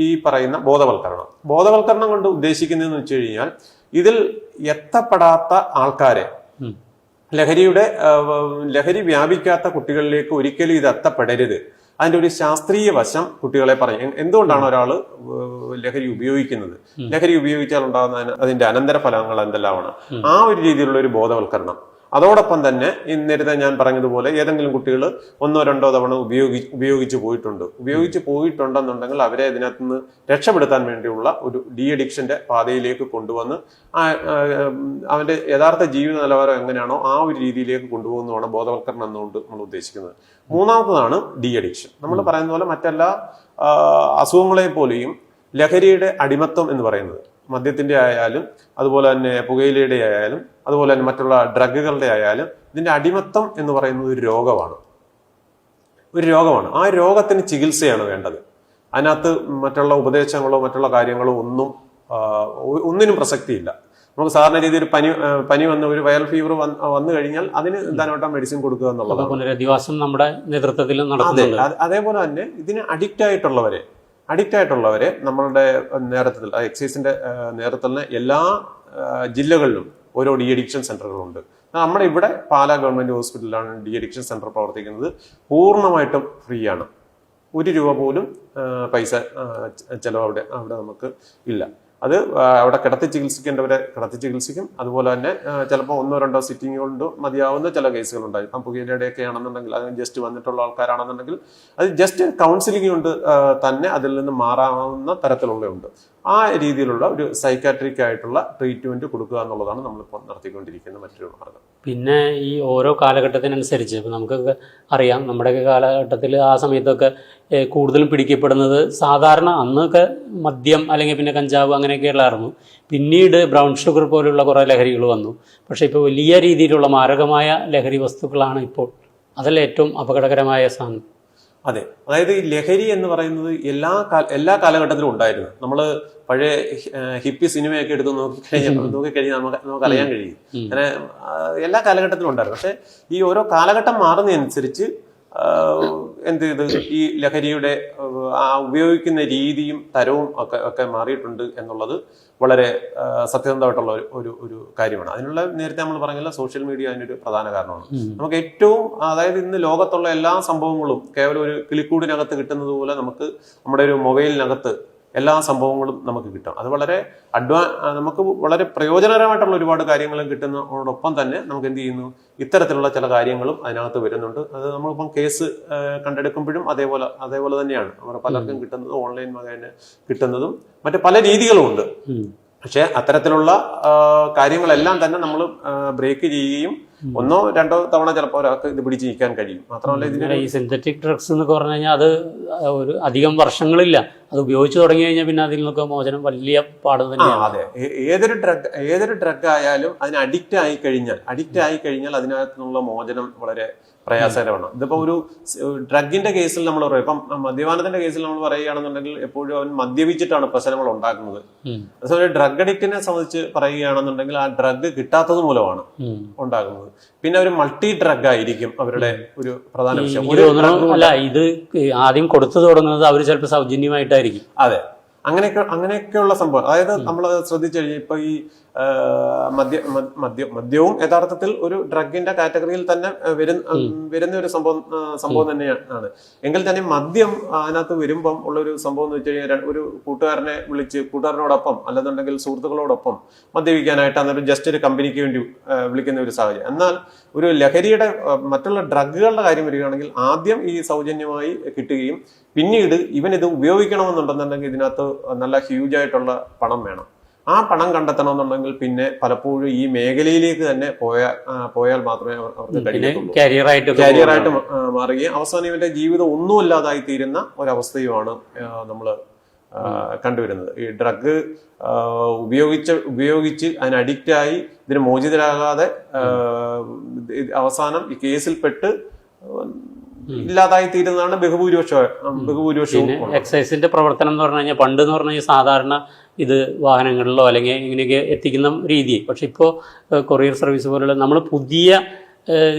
ഈ പറയുന്ന ബോധവൽക്കരണം കൊണ്ട് ഉദ്ദേശിക്കുന്നതെന്ന് വെച്ച് കഴിഞ്ഞാൽ ഇതിൽ എത്തപ്പെടാത്ത ആൾക്കാരെ ലഹരി വ്യാപിക്കാത്ത കുട്ടികളിലേക്ക് ഒരിക്കലും ഇത് എത്തപ്പെടരുത്. അതിന്റെ ഒരു ശാസ്ത്രീയ വശം കുട്ടികളെ പറയും. എന്തുകൊണ്ടാണ് ഒരാൾ ലഹരി ഉപയോഗിക്കുന്നത്, ലഹരി ഉപയോഗിച്ചാൽ ഉണ്ടാകുന്ന അതിന്റെ അനന്തരഫലങ്ങൾ എന്തെല്ലാമാണ്, ആ ഒരു രീതിയിലുള്ള ഒരു ബോധവൽക്കരണം. അതോടൊപ്പം തന്നെ നേരത്തെ ഞാൻ പറഞ്ഞതുപോലെ ഏതെങ്കിലും കുട്ടികൾ 1-2 തവണ ഉപയോഗിച്ചു പോയിട്ടുണ്ടെന്നുണ്ടെങ്കിൽ അവരെ ഇതിനകത്ത് നിന്ന് രക്ഷപ്പെടുത്താൻ വേണ്ടിയുള്ള ഒരു ഡി അഡിക്ഷന്റെ പാതയിലേക്ക് കൊണ്ടുവന്ന് അവന്റെ യഥാർത്ഥ ജീവിത നിലവാരം എങ്ങനെയാണോ ആ ഒരു രീതിയിലേക്ക് കൊണ്ടുപോകുന്നതാണ് ബോധവൽക്കരണം എന്നുകൊണ്ട് നമ്മൾ ഉദ്ദേശിക്കുന്നത്. മൂന്നാമത്തതാണ് ഡി അഡിക്ഷൻ. നമ്മൾ പറയുന്ന പോലെ മറ്റെല്ലാ അസുഖങ്ങളെ പോലെയും ലഹരിയുടെ അടിമത്വം എന്ന് പറയുന്നത് മദ്യത്തിന്റെ ആയാലും അതുപോലെ തന്നെ പുകയിലയുടെ ആയാലും അതുപോലെ തന്നെ മറ്റുള്ള ഡ്രഗുകളുടെ ആയാലും ഇതിന്റെ അടിമത്തം എന്ന് പറയുന്നത് ഒരു രോഗമാണ്. ആ രോഗത്തിന് ചികിത്സയാണ് വേണ്ടത്. അതിനകത്ത് മറ്റുള്ള ഉപദേശങ്ങളോ മറ്റുള്ള കാര്യങ്ങളോ ഒന്നിനും പ്രസക്തിയില്ല. നമുക്ക് സാധാരണ രീതിയിൽ പനി വന്ന് ഒരു വൈറൽ ഫീവർ വന്നു കഴിഞ്ഞാൽ അതിന് ധാരാളം മെഡിസിൻ കൊടുക്കുക എന്നുള്ളതാണ്. പുനരധിവാസം നമ്മുടെ നേതൃത്വത്തിൽ നടക്കുന്നുണ്ട്. അതേപോലെ തന്നെ ഇതിന് അഡിക്റ്റ് ആയിട്ടുള്ളവരെ നമ്മളുടെ നേതൃത്വത്തിൽ എക്സൈസിന്റെ നേതൃത്വത്തിൽ എല്ലാ ജില്ലകളിലും ഓരോ ഡി അഡിക്ഷൻ സെന്ററുകളുണ്ട്. നമ്മുടെ ഇവിടെ പാലാ ഗവൺമെന്റ് ഹോസ്പിറ്റലിലാണ് ഡി അഡിക്ഷൻ സെന്റർ പ്രവർത്തിക്കുന്നത്. പൂർണ്ണമായിട്ടും ഫ്രീ ആണ്. 1 രൂപ പോലും പൈസ ചെലവ് അവിടെ നമുക്ക് ഇല്ല. അത് അവിടെ കിടത്തി ചികിത്സിക്കേണ്ടവരെ കിടത്തി ചികിത്സിക്കും. അതുപോലെ തന്നെ ചിലപ്പോൾ 1-2 സിറ്റിംഗ് കൊണ്ട് മതിയാവുന്ന ചില കേസുകളുണ്ടായി. ഇപ്പം പുകയിലയുടെയൊക്കെ ആണെന്നുണ്ടെങ്കിൽ അതിന് ജസ്റ്റ് വന്നിട്ടുള്ള ആൾക്കാരാണെന്നുണ്ടെങ്കിൽ അത് ജസ്റ്റ് കൗൺസിലിംഗ് കൊണ്ട് തന്നെ അതിൽ നിന്ന് മാറാവുന്ന തരത്തിലുള്ളതുണ്ട്. ആ രീതിയിലുള്ള ഒരു സൈക്കാട്രിക് ആയിട്ടുള്ള ട്രീറ്റ്മെന്റ് കൊടുക്കുക എന്നുള്ളതാണ് നമ്മളിപ്പോൾ നടത്തിക്കൊണ്ടിരിക്കുന്ന മറ്റൊരു മാർഗം. പിന്നെ ഈ ഓരോ കാലഘട്ടത്തിനനുസരിച്ച് ഇപ്പം നമുക്കൊക്കെ അറിയാം, നമ്മുടെയൊക്കെ കാലഘട്ടത്തിൽ ആ സമയത്തൊക്കെ കൂടുതലും പിടിക്കപ്പെടുന്നത് സാധാരണ അന്നൊക്കെ മദ്യം അല്ലെങ്കിൽ പിന്നെ കഞ്ചാവ് അങ്ങനെയൊക്കെയുള്ളായിരുന്നു. പിന്നീട് ബ്രൗൺ ഷുഗർ പോലുള്ള കുറേ ലഹരികൾ വന്നു. പക്ഷേ ഇപ്പോൾ വലിയ രീതിയിലുള്ള മാരകമായ ലഹരി വസ്തുക്കളാണ് ഇപ്പോൾ. അതല്ല ഏറ്റവും അപകടകരമായ സാധനം. അതെ, അതായത് ഈ ലഹരി എന്ന് പറയുന്നത് എല്ലാ കാലഘട്ടത്തിലും ഉണ്ടായിരുന്നു. നമ്മൾ പഴയ ഹിപ്പി സിനിമയൊക്കെ എടുത്ത് നോക്കിക്കഴിഞ്ഞാൽ നമുക്ക് അറിയാൻ കഴിയും. അങ്ങനെ എല്ലാ കാലഘട്ടത്തിലും ഉണ്ടായിരുന്നു. പക്ഷെ ഈ ഓരോ കാലഘട്ടം മാറുന്നതനുസരിച്ച് എന്ത് ചെയ്ത് ഈ ലഹരിയുടെ ഉപയോഗിക്കുന്ന രീതിയും തരവും ഒക്കെ മാറിയിട്ടുണ്ട് എന്നുള്ളത് വളരെ സത്യസന്ധമായിട്ടുള്ള ഒരു കാര്യമാണ്. അതിനുള്ള നേരത്തെ നമ്മൾ പറഞ്ഞില്ല, സോഷ്യൽ മീഡിയ അതിനൊരു പ്രധാന കാരണമാണ്. നമുക്ക് ഏറ്റവും അതായത് ഇന്ന് ലോകത്തുള്ള എല്ലാ സംഭവങ്ങളും കേവലം ഒരു കിളിക്കൂടിനകത്ത് കിട്ടുന്നത് പോലെ നമുക്ക് നമ്മുടെ ഒരു മൊബൈലിനകത്ത് എല്ലാ സംഭവങ്ങളും നമുക്ക് കിട്ടും. അത് വളരെ നമുക്ക് വളരെ പ്രയോജനകരമായിട്ടുള്ള ഒരുപാട് കാര്യങ്ങളും കിട്ടുന്നതോടൊപ്പം തന്നെ നമുക്ക് എന്ത് ചെയ്യുന്നു, ഇത്തരത്തിലുള്ള ചില കാര്യങ്ങളും അതിനകത്ത് വരുന്നുണ്ട്. അത് നമ്മളിപ്പം കേസ് കണ്ടെടുക്കുമ്പോഴും അതേപോലെ തന്നെയാണ്. നമ്മുടെ പലർക്കും കിട്ടുന്നത് ഓൺലൈൻ വകേന കിട്ടുന്നതും മറ്റു പല രീതികളും ഉണ്ട്. പക്ഷെ അത്തരത്തിലുള്ള കാര്യങ്ങളെല്ലാം തന്നെ നമ്മൾ ബ്രേക്ക് ചെയ്യുകയും 1-2 തവണ ചിലപ്പോൾ ഒരാൾക്ക് ഇത് പിടിച്ച് നീക്കാൻ കഴിയും. മാത്രമല്ല ഇതിന് ഈ സിന്തറ്റിക് ഡ്രഗ്സ് എന്നൊക്കെ പറഞ്ഞു കഴിഞ്ഞാൽ അത് ഒരു അധികം വർഷങ്ങളില്ല, അത് ഉപയോഗിച്ച് തുടങ്ങി കഴിഞ്ഞാൽ പിന്നെ അതിൽ നിന്നൊക്കെ മോചനം വലിയ പാട് തന്നെയാണ്. അതെ, ഏതൊരു ഡ്രഗ് ആയാലും അതിന് അഡിക്റ്റ് ആയി കഴിഞ്ഞാൽ അതിനകത്തുനിന്നുള്ള മോചനം വളരെ പ്രയാസകരമാണ്. ഇതിപ്പോ ഒരു ഡ്രഗിന്റെ കേസിൽ നമ്മൾ പറയും, ഇപ്പം മദ്യപാനത്തിന്റെ കേസിൽ നമ്മൾ പറയുകയാണെന്നുണ്ടെങ്കിൽ എപ്പോഴും അവൻ മദ്യപിച്ചിട്ടാണ് പ്രശ്നങ്ങൾ ഉണ്ടാക്കുന്നത്. അതേപോലെ ഡ്രഗ് അഡിക്റ്റിനെ സംബന്ധിച്ച് പറയുകയാണെന്നുണ്ടെങ്കിൽ ആ ഡ്രഗ് കിട്ടാത്തത് മൂലമാണ് ഉണ്ടാകുന്നത്. പിന്നെ ഒരു മൾട്ടി ഡ്രഗ് ആയിരിക്കും അവരുടെ ഒരു പ്രധാന വിഷയം. അല്ല, ഇത് ആദ്യം കൊടുത്തു തുടങ്ങുന്നത് അവർ ചിലപ്പോൾ സൗജന്യമായിട്ടായിരിക്കും. അതെ, അങ്ങനെയൊക്കെയുള്ള സംഭവം. അതായത് നമ്മൾ ശ്രദ്ധിച്ചു കഴിഞ്ഞാൽ ഇപ്പൊ ഈ മദ്യവും യഥാർത്ഥത്തിൽ ഒരു ഡ്രഗിന്റെ കാറ്റഗറിയിൽ തന്നെ വരുന്ന ഒരു സംഭവം തന്നെയാണ്. എങ്കിൽ തന്നെ മദ്യം അതിനകത്ത് വരുമ്പം ഉള്ളൊരു സംഭവം എന്ന് വെച്ച് കഴിഞ്ഞാൽ ഒരു കൂട്ടുകാരനെ വിളിച്ച് കൂട്ടുകാരനോടൊപ്പം അല്ലെന്നുണ്ടെങ്കിൽ സുഹൃത്തുക്കളോടൊപ്പം മദ്യപിക്കാനായിട്ട് അന്നൊരു ജസ്റ്റ് ഒരു കമ്പനിക്ക് വേണ്ടി വിളിക്കുന്ന ഒരു സാഹചര്യം. എന്നാൽ ഒരു ലഹരിയുടെ മറ്റുള്ള ഡ്രഗുകളുടെ കാര്യം വരികയാണെങ്കിൽ ആദ്യം ഈ സൗജന്യമായി കിട്ടുകയും പിന്നീട് ഇവനിത് ഉപയോഗിക്കണമെന്നുണ്ടെന്നുണ്ടെങ്കിൽ ഇതിനകത്ത് നല്ല ഹ്യൂജ് ആയിട്ടുള്ള പണം വേണം. ആ പണം കണ്ടെത്തണമെന്നുണ്ടെങ്കിൽ പിന്നെ പലപ്പോഴും ഈ മേഖലയിലേക്ക് തന്നെ പോയാൽ മാത്രമേ അവർക്ക് കഴിയത്തുള്ളൂ. കരിയറായിട്ട് മാറുകയും അവസാനം ഇവന്റെ ജീവിതം ഒന്നുമില്ലാതായി തീരുന്ന ഒരവസ്ഥയുമാണ് നമ്മൾ കണ്ടുവരുന്നത്. ഈ ഡ്രഗ് ഉപയോഗിച്ച് അതിന് അഡിക്റ്റായി ഇതിന് മോചിതരാകാതെ അവസാനം ഈ കേസിൽപ്പെട്ട് ഇല്ലാതായി തീരുന്നതാണ് ബഹുഭൂരിപക്ഷവും. എക്സൈസിന്റെ പ്രവർത്തനം എന്ന് പറഞ്ഞു കഴിഞ്ഞാൽ പണ്ട് എന്ന് പറഞ്ഞു കഴിഞ്ഞാൽ സാധാരണ ഇത് വാഹനങ്ങളിലോ അല്ലെങ്കിൽ ഇങ്ങനെയൊക്കെ എത്തിക്കുന്ന രീതി. പക്ഷെ ഇപ്പോൾ കൊറിയർ സർവീസ് പോലുള്ള നമ്മൾ പുതിയ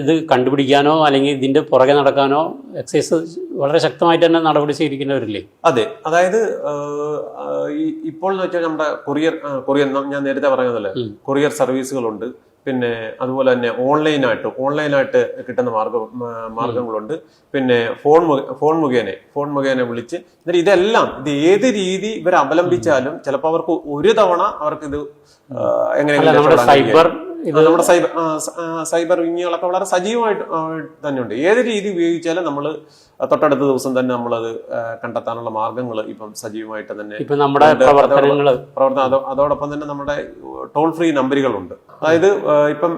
ഇത് കണ്ടുപിടിക്കാനോ അല്ലെങ്കിൽ ഇതിന്റെ പുറകെ നടക്കാനോ എക്സൈസ് വളരെ ശക്തമായിട്ട് തന്നെ നടപടി സ്വീകരിക്കുന്നവരില്ലേ? അതെ, അതായത് ഇപ്പോൾ എന്ന് വെച്ചാൽ നമ്മുടെ കൊറിയർ ഞാൻ നേരത്തെ പറയുന്നതല്ലേ, കൊറിയർ സർവീസുകളുണ്ട്. പിന്നെ അതുപോലെ തന്നെ ഓൺലൈനായിട്ട് കിട്ടുന്ന മാർഗങ്ങളുണ്ട്. പിന്നെ ഫോൺ മുഖേന വിളിച്ച്, എന്നിട്ട് ഇത് ഏത് രീതി ഇവർ അവലംബിച്ചാലും ചിലപ്പോൾ അവർക്ക് ഒരു തവണ അവർക്ക് ഇത് എങ്ങനെയാണ് നമ്മുടെ സൈബർ വിങ്ങികളൊക്കെ വളരെ സജീവമായിട്ട് തന്നെയുണ്ട്. ഏത് രീതി ഉപയോഗിച്ചാലും നമ്മൾ തൊട്ടടുത്ത ദിവസം തന്നെ നമ്മളത് കണ്ടെത്താനുള്ള മാർഗങ്ങൾ ഇപ്പം സജീവമായിട്ട് തന്നെ നമ്മുടെ അതോടൊപ്പം തന്നെ നമ്മുടെ ടോൾ ഫ്രീ നമ്പറുകളുണ്ട്. അതായത് ഇപ്പം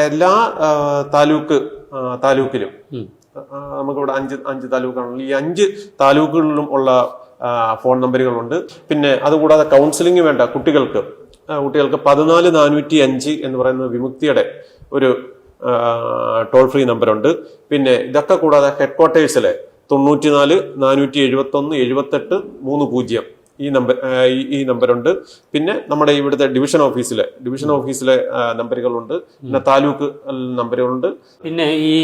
എല്ലാ താലൂക്കിലും നമുക്കിവിടെ അഞ്ച് താലൂക്കാണല്ലോ, ഈ 5 താലൂക്കുകളിലും ഉള്ള ഫോൺ നമ്പറുകളുണ്ട്. പിന്നെ അതുകൂടാതെ കൗൺസിലിംഗ് വേണ്ട കുട്ടികൾക്ക് 14405 എന്ന് പറയുന്ന വിമുക്തിയുടെ ഒരു ടോൾ ഫ്രീ നമ്പറുണ്ട്. പിന്നെ ഇതൊക്കെ കൂടാതെ ഹെഡ് ക്വാർട്ടേഴ്സിലെ 94 471 78 30 ഈ നമ്പറുണ്ട്. പിന്നെ നമ്മുടെ ഇവിടുത്തെ ഡിവിഷൻ ഓഫീസിലെ നമ്പറുകളുണ്ട്. പിന്നെ താലൂക്ക് നമ്പറുകളുണ്ട്. പിന്നെ ഈ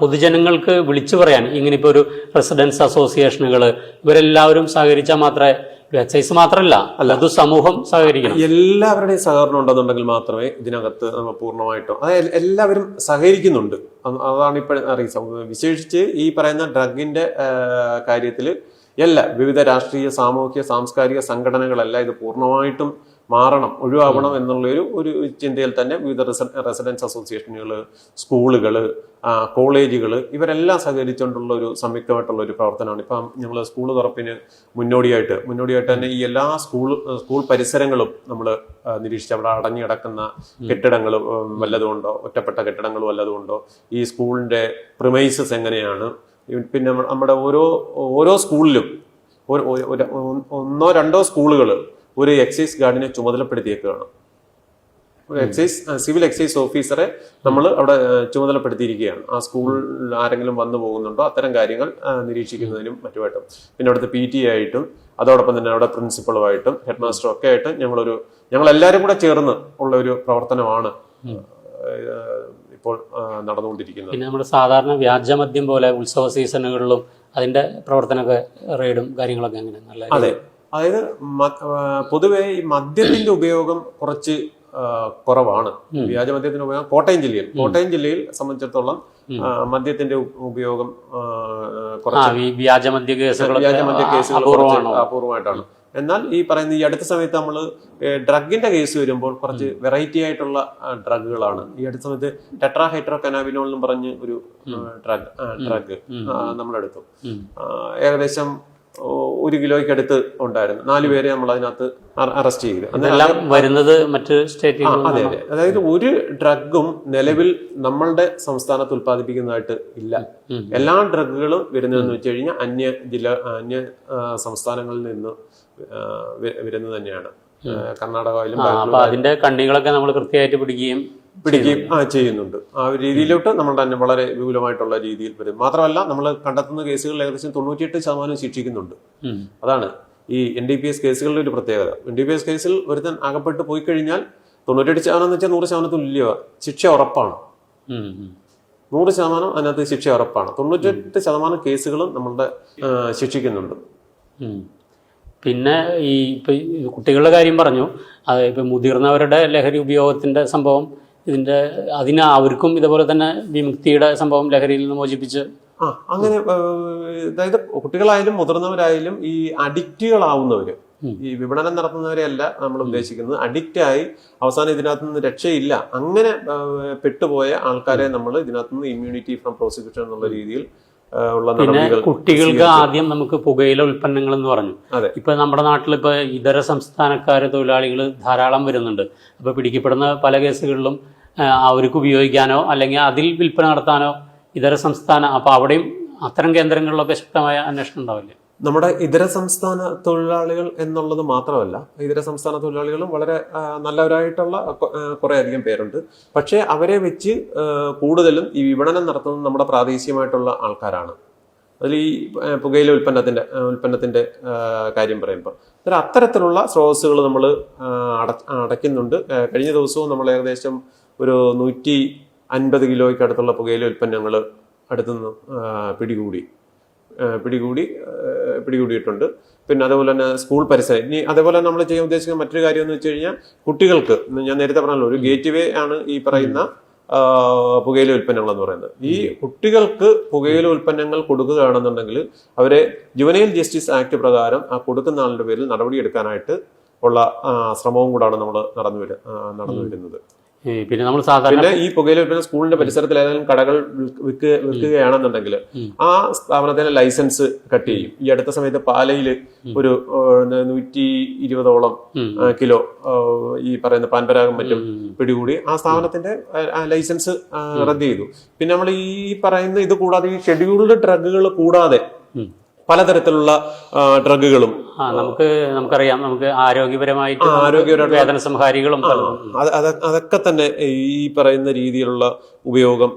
പൊതുജനങ്ങൾക്ക് വിളിച്ചു പറയാൻ ഇങ്ങനെ ഇപ്പൊ ഒരു റെസിഡൻസ് അസോസിയേഷനുകൾ ഇവരെല്ലാവരും സഹകരിച്ചാൽ മാത്രമേ, എക്സൈസ് മാത്രമല്ല അത് സമൂഹം സഹകരിക്കണം. എല്ലാവരുടെയും സഹകരണം ഉണ്ടെന്നുണ്ടെങ്കിൽ മാത്രമേ ഇതിനകത്ത് നമ്മൾ പൂർണ്ണമായിട്ടും, അതായത് എല്ലാവരും സഹകരിക്കുന്നുണ്ട്. അതാണ് ഇപ്പോഴും അറിയാം. വിശേഷിച്ച് ഈ പറയുന്ന ഡ്രഗിന്റെ കാര്യത്തിൽ വിവിധ രാഷ്ട്രീയ, സാമൂഹ്യ, സാംസ്കാരിക സംഘടനകളെല്ലാം ഇത് പൂർണ്ണമായിട്ടും ഒഴിവാകണം ഒരു ചിന്തയിൽ തന്നെ വിവിധ റെസിഡൻസ് അസോസിയേഷനുകൾ, സ്കൂളുകൾ, കോളേജുകൾ ഇവരെല്ലാം സഹകരിച്ചുകൊണ്ടുള്ള ഒരു സംയുക്തമായിട്ടുള്ള ഒരു പ്രവർത്തനമാണ്. ഇപ്പം ഞങ്ങൾ സ്കൂൾ തുറപ്പിന് മുന്നോടിയായിട്ട് തന്നെ ഈ എല്ലാ സ്കൂൾ പരിസരങ്ങളും നമ്മൾ നിരീക്ഷിച്ച് അവിടെ അടഞ്ഞു കിടക്കുന്ന കെട്ടിടങ്ങൾ വല്ലതുമുണ്ടോ, ഒറ്റപ്പെട്ട കെട്ടിടങ്ങൾ വല്ലതുമുണ്ടോ, ഈ സ്കൂളിന്റെ പ്രിമൈസസ് എങ്ങനെയാണ്, പിന്നെ നമ്മുടെ ഓരോ സ്കൂളിലും 1-2 സ്കൂളുകൾ ഒരു എക്സൈസ് ഗാർഡിനെ ചുമതലപ്പെടുത്തിയേക്കുകയാണ്. ഒരു സിവിൽ എക്സൈസ് ഓഫീസറെ നമ്മൾ അവിടെ ചുമതലപ്പെടുത്തിയിരിക്കുകയാണ്. ആ സ്കൂളിൽ ആരെങ്കിലും വന്നു പോകുന്നുണ്ടോ അത്തരം കാര്യങ്ങൾ നിരീക്ഷിക്കുന്നതിനും മറ്റുമായിട്ടും. പിന്നെ അവിടുത്തെ PT ആയിട്ടും അതോടൊപ്പം തന്നെ അവിടെ പ്രിൻസിപ്പളുമായിട്ടും ഹെഡ് മാസ്റ്ററും ഒക്കെ ആയിട്ട് ഞങ്ങളെല്ലാവരും കൂടെ ചേർന്ന് ഉള്ള ഒരു പ്രവർത്തനമാണ് ഇപ്പോൾ നടന്നുകൊണ്ടിരിക്കുന്നത്. പിന്നെ നമ്മുടെ സാധാരണ വ്യാജമദ്യം പോലെ ഉത്സവ സീസണുകളിലും അതിന്റെ പ്രവർത്തനമൊക്കെ റെയ്ഡും കാര്യങ്ങളൊക്കെ എങ്ങനെ? അതെ, അതായത് പൊതുവെ ഈ മദ്യത്തിന്റെ ഉപയോഗം കുറച്ച് കുറവാണ്. വ്യാജമദ്യത്തിന്റെ ഉപയോഗം കോട്ടയം ജില്ലയിൽ സംബന്ധിച്ചിടത്തോളം മദ്യത്തിന്റെ ഉപയോഗം കുറച്ച് വ്യാജമദ്യ കേസുകൾ അപൂർവമായിട്ടാണ്. എന്നാൽ ഈ പറയുന്ന ഈ അടുത്ത സമയത്ത് നമ്മൾ ഡ്രഗിന്റെ കേസ് വരുമ്പോൾ കുറച്ച് വെറൈറ്റി ആയിട്ടുള്ള ഡ്രഗുകളാണ്. ഈ അടുത്ത സമയത്ത് ടെട്രാഹൈഡ്രോ കനാബിനോൾ എന്നും പറഞ്ഞ് ഒരു ഡ്രഗ് നമ്മളെടുത്തു. ഏകദേശം 1 കിലോയ്ക്ക് അടുത്ത് ഉണ്ടായിരുന്നു. 4 പേരെ നമ്മൾ അതിനകത്ത് അറസ്റ്റ് ചെയ്തു. അതെല്ലാം വരുന്നത് മറ്റ് സ്റ്റേറ്റുകൾ. അതെ, അതായത് ഒരു ഡ്രഗും നിലവിൽ നമ്മളുടെ സംസ്ഥാനത്ത് ഉത്പാദിപ്പിക്കുന്നതായിട്ട് ഇല്ല. എല്ലാ ഡ്രഗുകളും വരുന്നതെന്ന് വെച്ച് കഴിഞ്ഞാൽ അന്യ സംസ്ഥാനങ്ങളിൽ നിന്ന് വരുന്നത് തന്നെയാണ്. കർണാടകയിലും അതിന്റെ കണ്ണികളൊക്കെ നമ്മൾ കൃത്യമായിട്ട് പിടിക്കുകയും ചെയ്യുന്നുണ്ട്. ആ ഒരു രീതിയിലോട്ട് നമ്മൾ തന്നെ വളരെ വിപുലമായിട്ടുള്ള രീതിയിൽ വരും. മാത്രമല്ല നമ്മൾ കണ്ടെത്തുന്ന കേസുകൾ ഏകദേശം 98% ശിക്ഷിക്കുന്നുണ്ട്. അതാണ് ഈ NDPS കേസുകളുടെ ഒരു പ്രത്യേകത. NDPS കേസിൽ ഒരുത്തൻ അകപ്പെട്ട് പോയി കഴിഞ്ഞാൽ 98% എന്ന് വെച്ചാൽ 100% തുല്യമാണ്, ശിക്ഷ ഉറപ്പാണ്. 100% അതിനകത്ത് ശിക്ഷ ഉറപ്പാണ്. 98% കേസുകളും നമ്മളുടെ ശിക്ഷിക്കുന്നുണ്ട്. പിന്നെ ഈ ഇപ്പൊ കുട്ടികളുടെ കാര്യം പറഞ്ഞു, അത് ഇപ്പൊ മുതിർന്നവരുടെ ലഹരി ഉപയോഗത്തിന്റെ സംഭവം, അവർക്കും ഇതുപോലെ തന്നെ വിമുക്തിയുടെ സംഭവം ലഹരിയിൽ നിന്ന് മോചിപ്പിച്ച് അങ്ങനെ, അതായത് കുട്ടികളായാലും മുതിർന്നവരായാലും ഈ അഡിക്റ്റുകളാവുന്നവര്, ഈ വിപണനം നടത്തുന്നവരെയല്ല നമ്മൾ ഉദ്ദേശിക്കുന്നത്. അഡിക്റ്റായി അവസാനം ഇതിനകത്ത് നിന്ന് രക്ഷയില്ല അങ്ങനെ പെട്ടുപോയ ആൾക്കാരെ നമ്മൾ ഇതിനകത്ത് നിന്ന് ഇമ്മ്യൂണിറ്റി ഫ്രം പ്രോസിക്യൂഷൻ എന്നുള്ള രീതിയിൽ പിന്നെ കുട്ടികൾക്ക് ആദ്യം നമുക്ക് പുകയില ഉൽപ്പന്നങ്ങൾ എന്ന് പറഞ്ഞു. ഇപ്പൊ നമ്മുടെ നാട്ടിൽ ഇപ്പൊ ഇതര സംസ്ഥാനക്കാര് തൊഴിലാളികൾ ധാരാളം വരുന്നുണ്ട്. അപ്പൊ പിടിക്കപ്പെടുന്ന പല കേസുകളിലും അവർക്ക് ഉപയോഗിക്കാനോ അല്ലെങ്കിൽ അതിൽ വിൽപ്പന നടത്താനോ ഇതര സംസ്ഥാന, അപ്പൊ അവിടെയും അത്തരം കേന്ദ്രങ്ങളിലൊക്കെ ശക്തമായ അന്വേഷണം ഉണ്ടാവില്ലേ? നമ്മുടെ ഇതര സംസ്ഥാന തൊഴിലാളികൾ എന്നുള്ളത് മാത്രമല്ല, ഇതര സംസ്ഥാന തൊഴിലാളികളും വളരെ നല്ലവരായിട്ടുള്ള കുറെ അധികം പേരുണ്ട്. പക്ഷെ അവരെ വെച്ച് കൂടുതലും ഈ വിപണനം നടത്തുന്നത് നമ്മുടെ പ്രാദേശികമായിട്ടുള്ള ആൾക്കാരാണ്. അതിൽ ഈ പുകയില ഉൽപ്പന്നത്തിന്റെ കാര്യം പറയുമ്പോൾ അത്തരത്തിലുള്ള സ്രോതസ്സുകൾ നമ്മൾ അടയ്ക്കുന്നുണ്ട്. കഴിഞ്ഞ ദിവസവും നമ്മൾ ഏകദേശം ഒരു 150 കിലോയ്ക്ക് അടുത്തുള്ള പുകയില ഉൽപ്പന്നങ്ങൾ അടുത്തുനിന്ന് പിടികൂടിയിട്ടുണ്ട്. പിന്നെ അതുപോലെ തന്നെ സ്കൂൾ പരിസരം. ഇനി അതേപോലെ നമ്മൾ ചെയ്യാൻ ഉദ്ദേശിക്കുന്ന മറ്റൊരു കാര്യം എന്ന് വെച്ച് കഴിഞ്ഞാൽ കുട്ടികൾക്ക്, ഞാൻ നേരത്തെ പറഞ്ഞല്ലോ, ഒരു ഗേറ്റ് വേ ആണ് ഈ പറയുന്ന പുകയില ഉൽപ്പന്നങ്ങൾ എന്ന് പറയുന്നത്. ഈ കുട്ടികൾക്ക് പുകയില ഉൽപ്പന്നങ്ങൾ കൊടുക്കുകയാണെന്നുണ്ടെങ്കിൽ അവരെ ജുവനൈൽ ജസ്റ്റിസ് ആക്ട് പ്രകാരം ആ കൊടുക്കുന്ന ആളുടെ പേരിൽ നടപടിയെടുക്കാനായിട്ട് ഉള്ള ശ്രമവും കൂടാണ് നമ്മൾ നടന്നു വരുന്നത്. പിന്നെ നമ്മൾ സാധാരണ പിന്നെ ഈ പുകയില ഉൽപ്പന്നം സ്കൂളിന്റെ പരിസരത്തിൽ ഏതെങ്കിലും കടകൾ വിൽക്കുകയാണെന്നുണ്ടെങ്കിൽ ആ സ്ഥാപനത്തിന്റെ ലൈസൻസ് കട്ട് ചെയ്യും. ഈ അടുത്ത സമയത്ത് പാലയിൽ ഒരു 120ഓളം കിലോ ഈ പറയുന്ന പാൻപരാഗം മറ്റും പിടികൂടി ആ സ്ഥാപനത്തിന്റെ ലൈസൻസ് റദ്ദ് ചെയ്തു. പിന്നെ നമ്മൾ ഈ പറയുന്ന ഇത് കൂടാതെ ഈ ഷെഡ്യൂൾഡ് ഡ്രഗുകൾ കൂടാതെ പലതരത്തിലുള്ള ഡ്രഗുകളും നമുക്കറിയാം, നമുക്ക് ആരോഗ്യപരമായിട്ട് വേദന സംഹാരികളും അതൊക്കെ തന്നെ ഈ പറയുന്ന രീതിയിലുള്ള ഉപയോഗം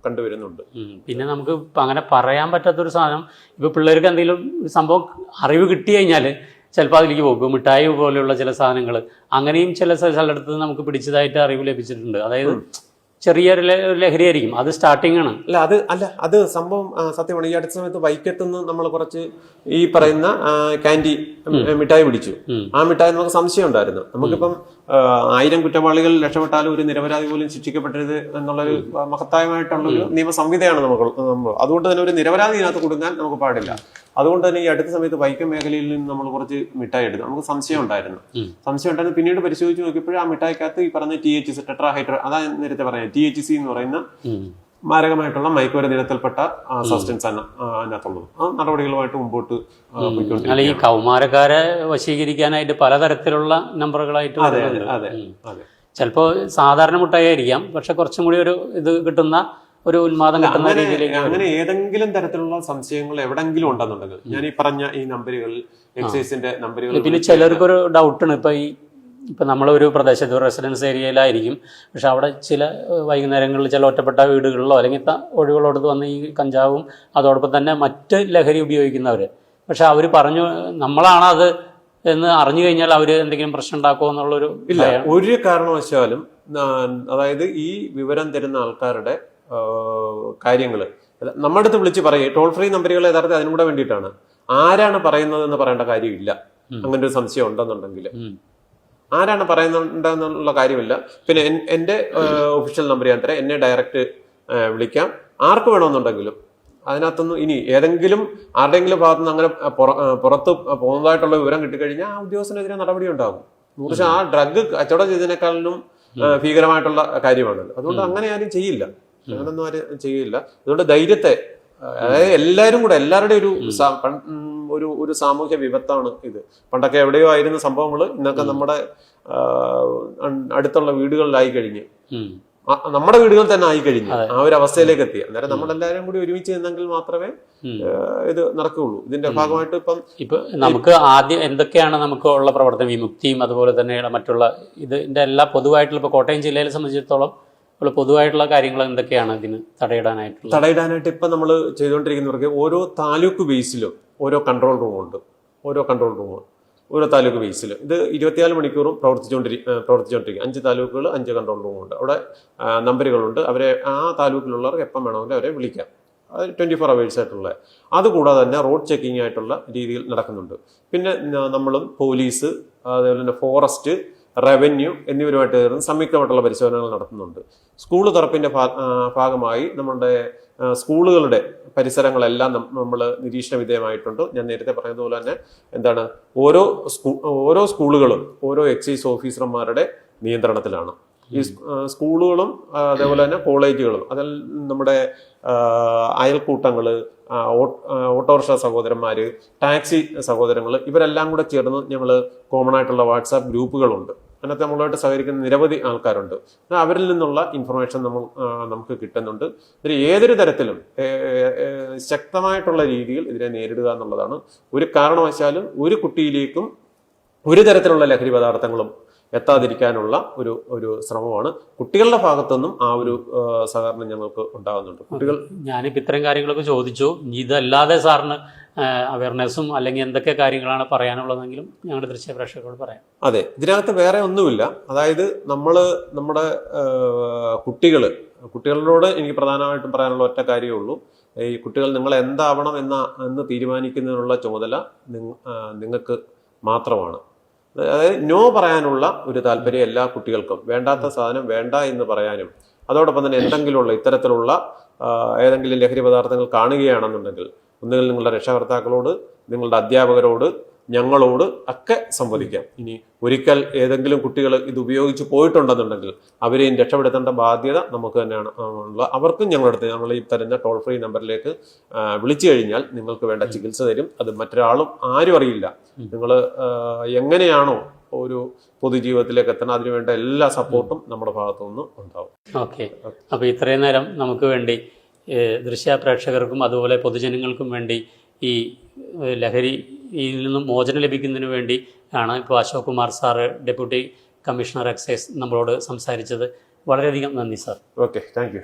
കണ്ടുവരുന്നുണ്ട്. പിന്നെ നമുക്ക് അങ്ങനെ പറയാൻ പറ്റാത്തൊരു സാധനം, ഇപ്പൊ പിള്ളേർക്ക് എന്തെങ്കിലും സംഭവം അറിവ് കിട്ടി കഴിഞ്ഞാൽ ചിലപ്പോൾ അതിലേക്ക് പോകും. മിഠായി പോലെയുള്ള ചില സാധനങ്ങൾ അങ്ങനെയും ചില സ്ഥലത്ത് നമുക്ക് പിടിച്ചതായിട്ട് അറിവ് ലഭിച്ചിട്ടുണ്ട്. അതായത് ചെറിയൊരു ലഹരിയായിരിക്കും, അത് സ്റ്റാർട്ടിംഗ് ആണ്. അത് സംഭവം സത്യമാണ്. ഈ അടുത്ത സമയത്ത് വൈക്കത്തുനിന്ന് നമ്മൾ കുറച്ച് ഈ പറയുന്ന കാൻഡി മിഠായി പിടിച്ചു. ആ മിഠായി നമുക്ക് സംശയം ഉണ്ടായിരുന്നു. നമുക്കിപ്പം 1000 കുറ്റവാളികൾ രക്ഷപ്പെട്ടാലും ഒരു നിരപരാധി പോലും ശിക്ഷിക്കപ്പെടരുത് എന്നുള്ളൊരു മഹത്തായമായിട്ടുള്ളൊരു നിയമ സംഹിതയാണ് നമുക്ക്. അതുകൊണ്ട് തന്നെ ഒരു നിരപരാധി ഇതിനകത്ത് കൊടുക്കാൻ നമുക്ക് പാടില്ല. അതുകൊണ്ട് തന്നെ ഈ അടുത്ത സമയത്ത് വൈക്കം മേഖലയിൽ നിന്ന് നമ്മൾ കുറച്ച് മിഠായി എടുത്തു. നമുക്ക് സംശയം ഉണ്ടായിരുന്നു. പിന്നീട് പരിശോധിച്ച് നോക്കിയപ്പോഴും ആ മിഠായിക്കകത്ത് ഈ പറഞ്ഞ THC ടെട്രാഹൈഡ്രോ, അതാ നേരത്തെ പറഞ്ഞത് THC എന്ന് പറയുന്ന മാരകമായിട്ടുള്ള മയക്കുമരുന്നിനത്തിൽപ്പെട്ട സബ്സ്റ്റൻസ് ആണ് അതിനകത്തുള്ളത്. ആ നടപടികളുമായിട്ട് മുമ്പോട്ട് പോയിക്കൊണ്ടിരിക്കും. ഈ കൗമാരക്കാരെ വശീകരിക്കാനായിട്ട് പലതരത്തിലുള്ള നമ്പറുകളായിട്ട് ചിലപ്പോ സാധാരണ മുട്ടായി ആയിരിക്കാം, പക്ഷെ കുറച്ചും കൂടി ഒരു ഇത് കിട്ടുന്ന ഒരു ഉന്മാദം കിട്ടുന്ന രീതിയിലേക്ക്. അങ്ങനെ ഏതെങ്കിലും തരത്തിലുള്ള സംശയങ്ങൾ എവിടെങ്കിലും ഉണ്ടെന്നുണ്ടെങ്കിൽ ഞാൻ ഈ പറഞ്ഞ ഈ നമ്പറുകൾ, എക്സൈസിന്റെ നമ്പറുകൾ. പിന്നെ ചിലർക്കൊരു ഡൗട്ടാണ്, ഇപ്പൊ നമ്മളൊരു പ്രദേശത്ത് റെസിഡൻസ് ഏരിയയിലായിരിക്കും, പക്ഷെ അവിടെ ചില വൈകുന്നേരങ്ങളിൽ ചില ഒറ്റപ്പെട്ട വീടുകളിലോ അല്ലെങ്കിൽ ഒഴിവുകളോടത്ത് വന്ന് ഈ കഞ്ചാവും അതോടൊപ്പം തന്നെ മറ്റ് ലഹരി ഉപയോഗിക്കുന്നവർ, പക്ഷെ അവർ പറഞ്ഞു നമ്മളാണ് അത് എന്ന് അറിഞ്ഞു കഴിഞ്ഞാൽ അവർ എന്തെങ്കിലും പ്രശ്നം ഉണ്ടാക്കുമോ എന്നുള്ളൊരു. ഇല്ല, ഒരു കാരണവശാലും. അതായത് ഈ വിവരം തരുന്ന ആൾക്കാരുടെ കാര്യങ്ങൾ നമ്മുടെ അടുത്ത് വിളിച്ച് പറയും. ടോൾ ഫ്രീ നമ്പറുകൾ യഥാർത്ഥത്തിൽ അതിനും കൂടെ വേണ്ടിയിട്ടാണ്. ആരാണ് പറയുന്നത് എന്ന് പറയേണ്ട കാര്യമില്ല. അങ്ങനെ ഒരു സംശയം ഉണ്ടെന്നുണ്ടെങ്കിൽ ആരാണ് പറയുന്നുണ്ടെന്നുള്ള കാര്യമില്ല. പിന്നെ എൻ്റെ ഒഫീഷ്യൽ നമ്പർ ഞാൻ തരാം. എന്നെ ഡയറക്റ്റ് വിളിക്കാം. ആർക്ക് വേണമെന്നുണ്ടെങ്കിലും അതിനകത്തൊന്നും ഇനി ഏതെങ്കിലും ആരുടെയെങ്കിലും ഭാഗത്തുനിന്ന് അങ്ങനെ പുറത്ത് പോകുന്നതായിട്ടുള്ള വിവരം കിട്ടിക്കഴിഞ്ഞാൽ ആ ഉദ്യോഗസ്ഥനെതിരെ നടപടി ഉണ്ടാകും. 100% ആ ഡ്രഗ് കച്ചവടം ചെയ്തതിനേക്കാളും ഭീകരമായിട്ടുള്ള കാര്യമാണല്ലോ. അതുകൊണ്ട് അങ്ങനെ ആരും ചെയ്യില്ല, അങ്ങനൊന്നും ആരും ചെയ്യില്ല. അതുകൊണ്ട് ധൈര്യത്തെ, അതായത് എല്ലാവരും കൂടെ, എല്ലാവരുടെയും ഒരു സാമൂഹ്യ വിപത്താണ് ഇത്. പണ്ടൊക്കെ എവിടെയോ ആയിരുന്ന സംഭവങ്ങൾ ഇന്നൊക്കെ നമ്മുടെ അടുത്തുള്ള വീടുകളിലായി കഴിഞ്ഞ്, നമ്മുടെ വീടുകളിൽ തന്നെ ആയി കഴിഞ്ഞു, ആ ഒരു അവസ്ഥയിലേക്ക് എത്തി. അന്നേരം നമ്മളെല്ലാവരും കൂടി ഒരുമിച്ച് നിന്നെങ്കിൽ മാത്രമേ ഇത് നടക്കുകയുള്ളൂ. ഇതിന്റെ ഭാഗമായിട്ട് ഇപ്പൊ നമുക്ക് ആദ്യം എന്തൊക്കെയാണ് നമുക്ക് ഉള്ള പ്രവർത്തനം, വിമുക്തിയും അതുപോലെ തന്നെയുള്ള മറ്റുള്ള ഇതിന്റെ എല്ലാ പൊതുവായിട്ടുള്ള, ഇപ്പൊ കോട്ടയം ജില്ലയെ സംബന്ധിച്ചിടത്തോളം ഉള്ള പൊതുവായിട്ടുള്ള കാര്യങ്ങൾ എന്തൊക്കെയാണ് ഇതിന് തടയിടാനായിട്ട് ഇപ്പൊ നമ്മൾ ചെയ്തുകൊണ്ടിരിക്കുന്നവർക്ക് ഓരോ താലൂക്ക് ബേസിലും ഓരോ കൺട്രോൾ റൂമുണ്ട്. ഓരോ താലൂക്ക് ബേസിൽ ഇത് 24 മണിക്കൂറും പ്രവർത്തിച്ചുകൊണ്ടിരിക്കും. 5 താലൂക്കുകൾ, 5 കൺട്രോൾ റൂമുണ്ട്. അവിടെ നമ്പറുകളുണ്ട്. അവരെ ആ താലൂക്കിലുള്ളവർക്ക് എപ്പം വേണമെങ്കിലും അവരെ വിളിക്കാം. അത് 24 hours ആയിട്ടുള്ള. അതുകൂടാതെ തന്നെ റോഡ് ചെക്കിംഗ് ആയിട്ടുള്ള രീതിയിൽ നടക്കുന്നുണ്ട്. പിന്നെ നമ്മളും പോലീസ്, അതേപോലെ തന്നെ ഫോറസ്റ്റ്, റവന്യൂ എന്നിവരുമായിട്ട് ചേർന്ന് സംയുക്തമായിട്ടുള്ള പരിശോധനകൾ നടത്തുന്നുണ്ട്. സ്കൂൾ തുറപ്പിന്റെ ഭാഗമായി നമ്മുടെ സ്കൂളുകളുടെ പരിസരങ്ങളെല്ലാം നമ്മൾ നിരീക്ഷണ വിധേയമായിട്ടുണ്ട്. ഞാൻ നേരത്തെ പറഞ്ഞതുപോലെ തന്നെ ഓരോ സ്കൂളുകളും ഓരോ എക്സൈസ് ഓഫീസർമാരുടെ നിയന്ത്രണത്തിലാണ്. ഈ സ്കൂളുകളും അതേപോലെ തന്നെ കോളേജുകളും, അതിൽ നമ്മുടെ അയൽക്കൂട്ടങ്ങൾ, ഓട്ടോറിക്ഷ സഹോദരന്മാർ, ടാക്സി സഹോദരങ്ങൾ, ഇവരെല്ലാം കൂടെ ചേർന്ന് ഞങ്ങൾ കോമൺ ആയിട്ടുള്ള വാട്സാപ്പ് ഗ്രൂപ്പുകളുണ്ട്. അതിനകത്ത് നമ്മളുമായിട്ട് സഹകരിക്കുന്ന നിരവധി ആൾക്കാരുണ്ട്. അവരിൽ നിന്നുള്ള ഇൻഫർമേഷൻ നമുക്ക് കിട്ടുന്നുണ്ട്. ഇതിൽ ഏതൊരു തരത്തിലും ശക്തമായിട്ടുള്ള രീതിയിൽ ഇതിനെ നേരിടുക എന്നുള്ളതാണ്. ഒരു കാരണവശാലും ഒരു കുട്ടിയിലേക്കും ഒരു തരത്തിലുള്ള ലഹരി പദാർത്ഥങ്ങളും എത്താതിരിക്കാനുള്ള ഒരു ശ്രമമാണ്. കുട്ടികളുടെ ഭാഗത്തുനിന്നും ആ ഒരു സഹകരണം ഞങ്ങൾക്ക് ഉണ്ടാകുന്നുണ്ട്. ഞാനിപ്പോൾ ഇത്തരം കാര്യങ്ങളൊക്കെ ചോദിച്ചു. ഇതല്ലാതെ സാറിന് അവയർനെസ്സും അല്ലെങ്കിൽ എന്തൊക്കെ കാര്യങ്ങളാണ് പറയാനുള്ളതെങ്കിലും ഞങ്ങളുടെ ദൃശ്യപ്രേക്ഷകരോട് പറയാം. അതെ, ഇതിനകത്ത് വേറെ ഒന്നുമില്ല. അതായത് നമ്മുടെ കുട്ടികൾ കുട്ടികളോട് എനിക്ക് പ്രധാനമായിട്ടും പറയാനുള്ള ഒറ്റ കാര്യമേ ഉള്ളൂ. ഈ കുട്ടികൾ നിങ്ങൾ എന്താവണം എന്ന് തീരുമാനിക്കുന്നതിനുള്ള ചുമതല നിങ്ങൾക്ക് മാത്രമാണ്. അതായത് നോ പറയാനുള്ള ഒരു താല്പര്യം എല്ലാ കുട്ടികൾക്കും, വേണ്ടാത്ത സാധനം വേണ്ട എന്ന് പറയാനും, അതോടൊപ്പം തന്നെ എന്തെങ്കിലുമുള്ള ഇത്തരത്തിലുള്ള ഏതെങ്കിലും ലഹരി പദാർത്ഥങ്ങൾ കാണുകയാണെന്നുണ്ടെങ്കിൽ ഒന്നുകിൽ നിങ്ങളുടെ രക്ഷകർത്താക്കളോട്, നിങ്ങളുടെ അധ്യാപകരോട്, ഞങ്ങളോട് ഒക്കെ സംവദിക്കാം. ഇനി ഒരിക്കൽ ഏതെങ്കിലും കുട്ടികൾ ഇത് ഉപയോഗിച്ച് പോയിട്ടുണ്ടെന്നുണ്ടെങ്കിൽ അവരെയും രക്ഷപ്പെടുത്തേണ്ട ബാധ്യത നമുക്ക് തന്നെയാണ് ഉള്ളത്. അവർക്കും ഞങ്ങളടുത്ത് ഞങ്ങൾ ഈ തരുന്ന ടോൾ ഫ്രീ നമ്പറിലേക്ക് വിളിച്ചു കഴിഞ്ഞാൽ നിങ്ങൾക്ക് വേണ്ട ചികിത്സ തരും. അത് മറ്റൊരാളും ആരും അറിയില്ല. നിങ്ങൾ എങ്ങനെയാണോ ഒരു പൊതുജീവിതത്തിലേക്ക് എത്തണം, അതിനുവേണ്ട എല്ലാ സപ്പോർട്ടും നമ്മുടെ ഭാഗത്തു നിന്ന് ഉണ്ടാവും. ഓക്കെ. അപ്പോൾ ഇത്രയും നേരം നമുക്ക് വേണ്ടി ദൃശ്യ പ്രേക്ഷകർക്കും അതുപോലെ പൊതുജനങ്ങൾക്കും വേണ്ടി ഈ ലഹരിയിൽ നിന്നും മോചനം ലഭിക്കുന്നതിന് വേണ്ടി ആണ് ഇപ്പോൾ Ashok Kumar sir, deputy commissioner excise, നമ്മളോട് സംസാരിച്ചത്. വളരെയധികം നന്ദി സാർ. Okay, thank you.